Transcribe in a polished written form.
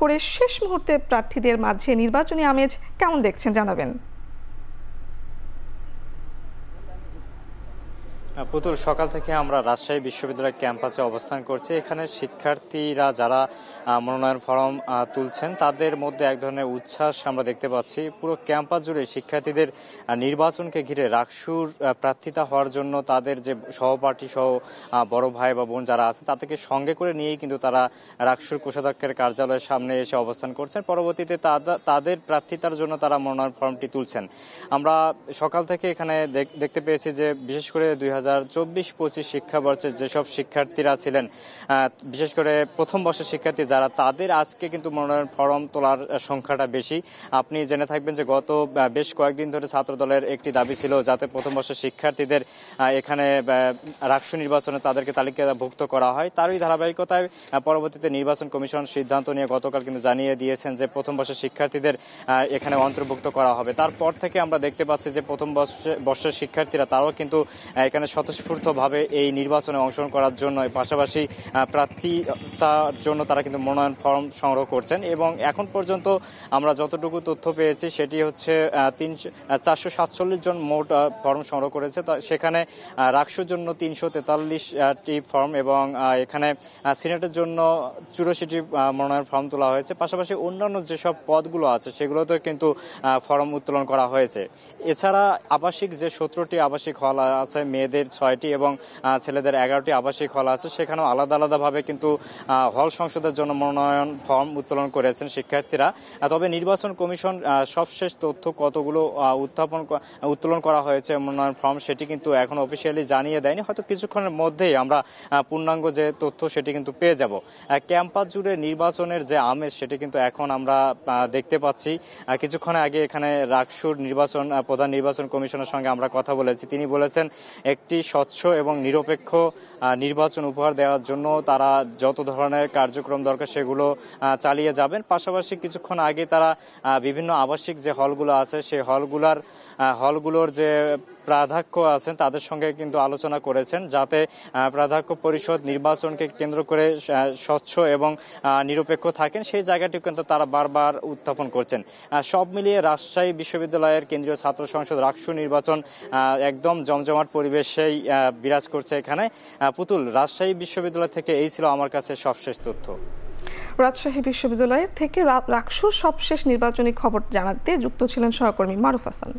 করে শেষ মুহূর্তে প্রার্থীদের মাঝে নির্বাচনী আমেজ কেমন দেখছেন জানাবেন। পুতুল, সকাল থেকে আমরা রাজশাহী বিশ্ববিদ্যালয় ক্যাম্পাসে অবস্থান করছি। এখানে শিক্ষার্থীরা যারা মনোনয়ন ফরম তুলছেন তাদের মধ্যে এক ধরনের উচ্ছ্বাস আমরা দেখতে পাচ্ছি। পুরো ক্যাম্পাস জুড়ে শিক্ষার্থীদের নির্বাচনকে ঘিরে রাকসুর প্রার্থিতা হওয়ার জন্য তাদের যে সহপাঠী সহ বড় ভাই বা বোন যারা আছে তাদেরকে সঙ্গে করে নিয়েই কিন্তু তারা রাকসুর কোষাধ্যক্ষের কার্যালয়ের সামনে এসে অবস্থান করছেন। পরবর্তীতে তাদের প্রার্থিতার জন্য তারা মনোনয়ন ফর্মটি তুলছেন। আমরা সকাল থেকে এখানে দেখতে পেয়েছি যে বিশেষ করে 2024-25 শিক্ষাবর্ষের যেসব শিক্ষার্থীরা ছিলেন, বিশেষ করে প্রথম বর্ষের শিক্ষার্থী যারা, তাদের আজকে কিন্তু মনোনয়ন ফরম তোলার সংখ্যাটা বেশি। আপনি জেনে থাকবেন যে গত বেশ কয়েকদিন ধরে ছাত্রদলের একটি দাবি ছিল যাতে প্রথম বর্ষের শিক্ষার্থীদের এখানে রাকসু নির্বাচনে তাদেরকে তালিকাভুক্ত করা হয়। তারই ধারাবাহিকতায় পরবর্তীতে নির্বাচন কমিশন সিদ্ধান্ত নিয়ে গতকাল কিন্তু জানিয়ে দিয়েছেন যে প্রথম বর্ষের শিক্ষার্থীদের এখানে অন্তর্ভুক্ত করা হবে। তারপর থেকে আমরা দেখতে পাচ্ছি যে প্রথম বর্ষের শিক্ষার্থীরা তারাও কিন্তু এখানে স্বতঃস্ফূর্তভাবে এই নির্বাচনে অংশগ্রহণ করার জন্য, পাশাপাশি প্রার্থিতার জন্য তারা কিন্তু মনোনয়ন ফর্ম সংগ্রহ করছেন। এবং এখন পর্যন্ত আমরা যতটুকু তথ্য পেয়েছি সেটি হচ্ছে 447 জন মোট ফর্ম সংগ্রহ করেছে। সেখানে রাকসুর জন্য 343টি ফর্ম এবং এখানে সিনেটের জন্য 84টি মনোনয়ন ফর্ম তোলা হয়েছে। পাশাপাশি অন্যান্য যেসব পদগুলো আছে সেগুলোতে কিন্তু ফর্ম উত্তোলন করা হয়েছে। এছাড়া আবাসিক যে 17টি আবাসিক হল আছে, মেয়েদের 6টি এবং ছেলেদের 11টি আবাসিক হল আছে, সেখানেও আলাদা আলাদাভাবে কিন্তু হল সংসদের জন্য মনোনয়ন ফর্ম উত্তোলন করেছেন শিক্ষার্থীরা। তবে নির্বাচন কমিশন সবশেষ তথ্য কতগুলো উত্তোলন করা হয়েছে মনোনয়ন ফর্ম সেটি কিন্তু এখন অফিসিয়ালি জানিয়ে দেয়নি। হয়তো কিছুক্ষণের মধ্যেই আমরা পূর্ণাঙ্গ যে তথ্য সেটি কিন্তু পেয়ে যাব। ক্যাম্পাস জুড়ে নির্বাচনের যে আমেজ সেটি কিন্তু এখন আমরা দেখতে পাচ্ছি। কিছুক্ষণ আগে এখানে রাকসুর প্রধান নির্বাচন কমিশনের সঙ্গে আমরা কথা বলেছি। তিনি বলেছেন একটি স্বচ্ছ এবং নিরপেক্ষ নির্বাচন উপহার দেওয়ার জন্য তারা যত ধরনের কার্যক্রম দরকার সেগুলো চালিয়ে যাবেন। পাশাপাশি কিছুক্ষণ আগে তারা বিভিন্ন আবাসিক যে হলগুলো আছে সেই হলগুলোর যে প্রাধ্যক্ষ আছেন তাদের সঙ্গে কিন্তু আলোচনা করেছেন যাতে প্রাধ্যক্ষ পরিষদ নির্বাচনকে কেন্দ্র করে স্বচ্ছ এবং নিরপেক্ষ থাকেন, সেই জায়গাটি কিন্তু তারা বারবার উত্থাপন করছেন। সব মিলিয়ে রাজশাহী বিশ্ববিদ্যালয়ের কেন্দ্রীয় ছাত্র সংসদ রাকসু নির্বাচন একদম জমজমাট পরিবেশেই বিরাজ করছে এখানে। পুতুল, রাজশাহী বিশ্ববিদ্যালয় থেকে এই ছিল আমার কাছে সবশেষ তথ্য। রাজশাহী বিশ্ববিদ্যালয় থেকে রাকসুর সবশেষ নির্বাচনী খবর জানাতে যুক্ত ছিলেন সহকর্মী মারুফ হাসান।